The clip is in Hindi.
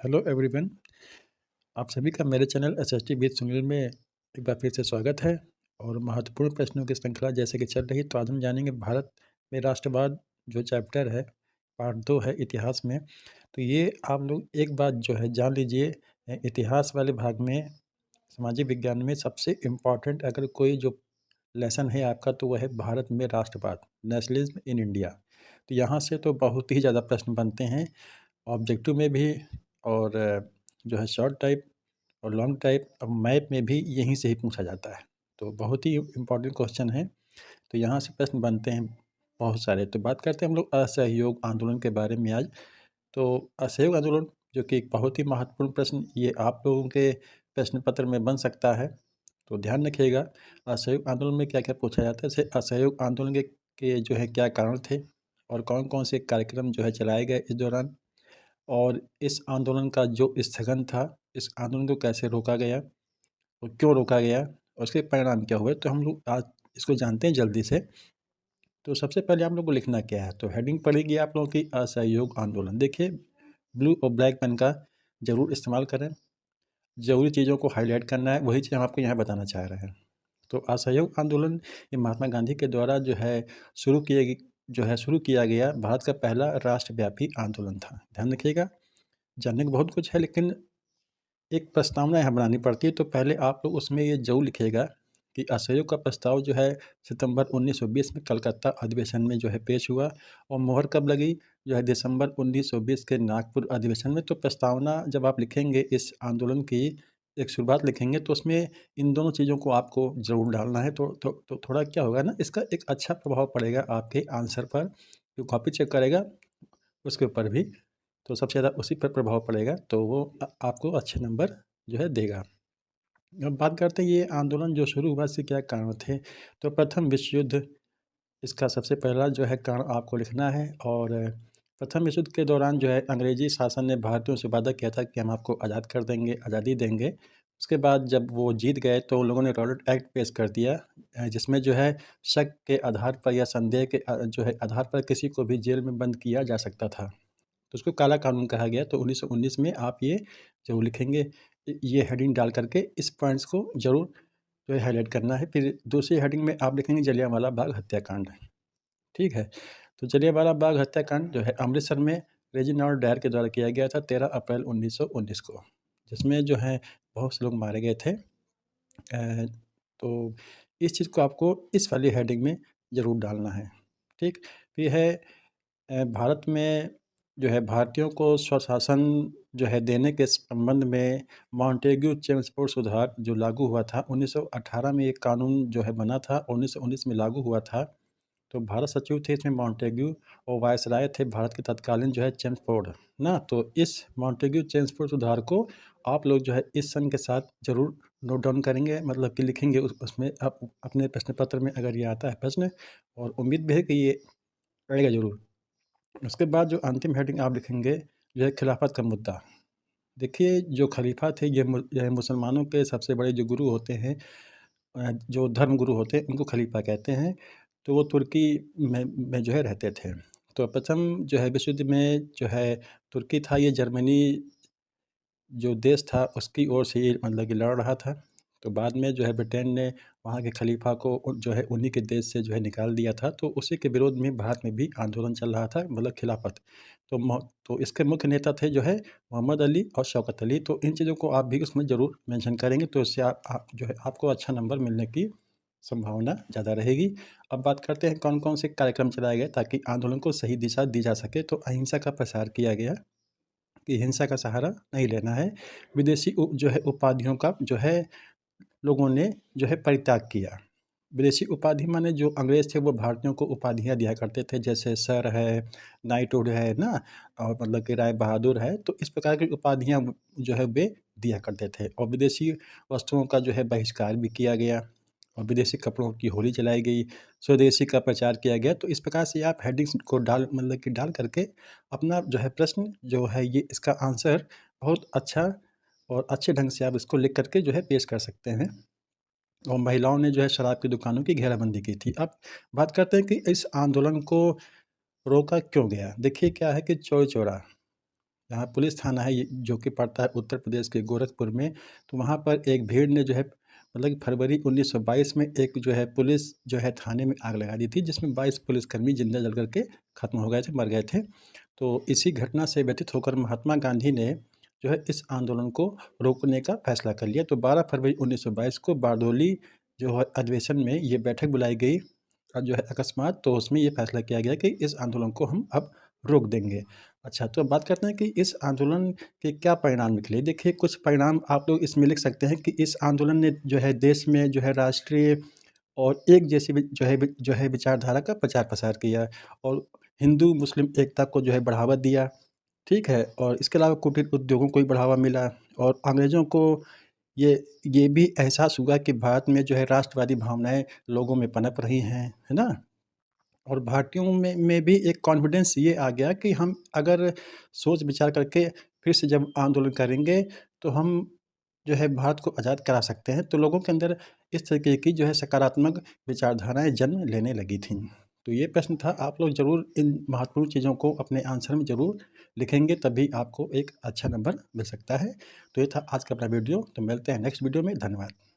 Hello everyone. आप सभी का मेरे चैनल एसएसटी विद सुनील में एक बार फिर से स्वागत है। और महत्वपूर्ण प्रश्नों की श्रृंखला जैसे कि चल रही, तो आज हम जानेंगे भारत में राष्ट्रवाद जो चैप्टर है, पार्ट 2 है इतिहास में। तो ये आप लोग एक बात जो है जान लीजिए, इतिहास वाले भाग में सामाजिक विज्ञान में सबसे इम्पॉर्टेंट अगर कोई जो लेसन है आपका, तो वह है भारत में राष्ट्रवाद, नेशनलिज्म इन इंडिया। तो यहाँ से तो बहुत ही ज़्यादा प्रश्न बनते हैं, ऑब्जेक्टिव में भी और जो है शॉर्ट टाइप और लॉन्ग टाइप। अब मैप में भी यहीं से ही पूछा जाता है, तो बहुत ही इम्पोर्टेंट क्वेश्चन है। तो यहाँ से प्रश्न बनते हैं बहुत सारे। तो बात करते हैं हम लोग असहयोग आंदोलन के बारे में आज। तो असहयोग आंदोलन जो कि एक बहुत ही महत्वपूर्ण प्रश्न, ये आप लोगों के प्रश्न पत्र में बन सकता है, तो ध्यान रखिएगा। असहयोग आंदोलन में क्या क्या पूछा जाता है, जैसे असहयोग आंदोलन के जो है क्या कारण थे, और कौन कौन से कार्यक्रम जो है चलाए गए इस दौरान, और इस आंदोलन का जो स्थगन था, इस आंदोलन को कैसे रोका गया और क्यों रोका गया और उसके परिणाम क्या हुए, तो हम लोग आज इसको जानते हैं जल्दी से। तो सबसे पहले आप लोग को लिखना क्या है, तो हेडिंग पड़ेगी आप लोगों की असहयोग आंदोलन। देखिए, ब्लू और ब्लैक पेन का ज़रूर इस्तेमाल करें, ज़रूरी चीज़ों को हाईलाइट करना है, वही चीज़ हम आपको यहाँ बताना चाह रहे हैं। तो असहयोग आंदोलन ये महात्मा गांधी के द्वारा जो है शुरू किया गया भारत का पहला राष्ट्रव्यापी आंदोलन था। ध्यान रखिएगा, जानने को बहुत कुछ है, लेकिन एक प्रस्तावना यहाँ बनानी पड़ती है। तो पहले आप लोग उसमें ये ज़रूर लिखिएगा कि असहयोग का प्रस्ताव जो है सितंबर 1920 में कलकत्ता अधिवेशन में जो है पेश हुआ, और मोहर कब लगी, जो है दिसंबर 1920 के नागपुर अधिवेशन में। तो प्रस्तावना जब आप लिखेंगे इस आंदोलन की एक शुरुआत लिखेंगे, तो उसमें इन दोनों चीज़ों को आपको ज़रूर डालना है। तो थोड़ा क्या होगा ना, इसका एक अच्छा प्रभाव पड़ेगा आपके आंसर पर। जो कॉपी चेक करेगा उसके ऊपर भी, तो सबसे ज़्यादा उसी पर प्रभाव पड़ेगा, तो वो आपको अच्छे नंबर जो है देगा। अब बात करते हैं ये आंदोलन जो शुरू हुआ, इसके क्या कारण थे। तो प्रथम विश्व युद्ध इसका सबसे पहला जो है कारण आपको लिखना है। और प्रथम विश्व युद्ध के दौरान जो है अंग्रेजी शासन ने भारतीयों से वादा किया था कि हम आपको आज़ाद कर देंगे, आज़ादी देंगे। उसके बाद जब वो जीत गए, तो उन लोगों ने रॉलेट एक्ट पेश कर दिया, जिसमें जो है शक के आधार पर या संदेह के जो है आधार पर किसी को भी जेल में बंद किया जा सकता था। तो उसको काला कानून कहा गया। तो 1919 में आप ये ज़रूर लिखेंगे, ये हेडिंग डाल करके इस पॉइंट्स को ज़रूर जो है हाईलाइट करना है। फिर दूसरी हेडिंग में आप लिखेंगे जलियांवाला बाग हत्याकांड। ठीक है, तो जलियांवाला बाग हत्याकांड जो है अमृतसर में रेजिनाल्ड डायर के द्वारा किया गया था 13 अप्रैल 1919 को, जिसमें जो है बहुत से लोग मारे गए थे। तो इस चीज़ को आपको इस वाली हेडिंग में ज़रूर डालना है। ठीक, फिर है भारत में जो है भारतीयों को स्वशासन जो है देने के संबंध में मॉन्टेग्यू चेम्सफोर्ड सुधार जो लागू हुआ था 1918 में, एक कानून जो है बना था, 1919 में लागू हुआ था। तो भारत सचिव थे इसमें मॉन्टेग्यू, और वायसराय थे भारत के तत्कालीन जो है चेम्सफोर्ड ना। तो इस मॉन्टेग्यू चेम्सफोर्ड सुधार को आप लोग जो है इस सन के साथ ज़रूर नोट डाउन करेंगे, मतलब कि लिखेंगे उसमें आप अपने प्रश्न पत्र में, अगर ये आता है प्रश्न, और उम्मीद भी है कि ये आएगा ज़रूर। उसके बाद जो अंतिम हेडिंग आप लिखेंगे, जो है खिलाफत का मुद्दा। देखिए, जो खलीफा थे ये मुसलमानों के सबसे बड़े जो गुरु होते हैं, जो धर्म गुरु होते हैं, उनको खलीफा कहते हैं। तो वो तुर्की में जो है रहते थे। तो प्रथम जो है विश्व युद्ध में जो है तुर्की था, ये जर्मनी जो देश था उसकी ओर से ये मतलब कि लड़ रहा था। तो बाद में जो है ब्रिटेन ने वहाँ के खलीफा को जो है उन्हीं के देश से जो है निकाल दिया था। तो उसी के विरोध में भारत में भी आंदोलन चल रहा था, मतलब खिलाफत। तो इसके मुख्य नेता थे जो है मोहम्मद अली और शौकत अली। तो इन चीज़ों को आप भी उसमें ज़रूर मेंशन करेंगे, तो इससे आप जो है आपको अच्छा नंबर मिलने की संभावना ज़्यादा रहेगी। अब बात करते हैं कौन कौन से कार्यक्रम चलाए गए ताकि आंदोलन को सही दिशा दी जा सके। तो अहिंसा का प्रसार किया गया कि हिंसा का सहारा नहीं लेना है। विदेशी जो है उपाधियों का जो है लोगों ने जो है परित्याग किया। विदेशी उपाधि माने जो अंग्रेज़ थे वो भारतीयों को उपाधियाँ दिया करते थे, जैसे सर है, नाइटहुड है ना, और मतलब कि राय बहादुर है। तो इस प्रकार की उपाधियाँ जो है वे दिया करते थे। और विदेशी वस्तुओं का जो है बहिष्कार भी किया गया, और विदेशी कपड़ों की होली जलाई गई, स्वदेशी का प्रचार किया गया। तो इस प्रकार से आप हेडिंग्स को मतलब कि डाल करके अपना जो है प्रश्न जो है ये इसका आंसर बहुत अच्छा और अच्छे ढंग से आप इसको लिख करके जो है पेश कर सकते हैं। और महिलाओं ने जो है शराब की दुकानों की घेराबंदी की थी। अब बात करते हैं कि इस आंदोलन को रोका क्यों गया। देखिए क्या है कि चौरी चौरा जहाँ पुलिस थाना है ये जो कि पड़ता है उत्तर प्रदेश के गोरखपुर में, तो वहाँ पर एक भीड़ ने जो है मतलब कि फरवरी 1922 में एक जो है पुलिस जो है थाने में आग लगा दी थी, जिसमें 22 पुलिसकर्मी जिंदा जल कर के खत्म हो गए थे, मर गए थे। तो इसी घटना से व्यथित होकर महात्मा गांधी ने जो है इस आंदोलन को रोकने का फैसला कर लिया। तो 12 फरवरी 1922 को बारडोली जो है अधिवेशन में ये बैठक बुलाई गई जो है अकस्मात, तो उसमें ये फैसला किया गया कि इस आंदोलन को हम अब रोक देंगे। अच्छा, तो अब बात करते हैं कि इस आंदोलन के क्या परिणाम निकले। देखिए, कुछ परिणाम आप लोग इसमें लिख सकते हैं कि इस आंदोलन ने जो है देश में जो है राष्ट्रीय और एक जैसी जो है विचारधारा का प्रचार-प्रसार किया और हिंदू-मुस्लिम एकता को जो है बढ़ावा दिया, ठीक है? और इसके अलावा कुटीर उद्योगों को भी बढ़ावा मिला और अंग्रेज़ों को ये ये भी एहसास हुआ कि भारत में जो है राष्ट्रवादी भावनाएँ लोगों में पनप रही हैं, है ना? और भारतीयों में भी एक कॉन्फिडेंस ये आ गया कि हम अगर सोच विचार करके फिर से जब आंदोलन करेंगे, तो हम जो है भारत को आज़ाद करा सकते हैं। तो लोगों के अंदर इस तरीके की जो है सकारात्मक विचारधाराएँ जन्म लेने लगी थीं। तो ये प्रश्न था, आप लोग ज़रूर इन महत्वपूर्ण चीज़ों को अपने आंसर में ज़रूर लिखेंगे, तभी आपको एक अच्छा नंबर मिल सकता है। तो ये था आज का अपना वीडियो, तो मिलते हैं नेक्स्ट वीडियो में। धन्यवाद।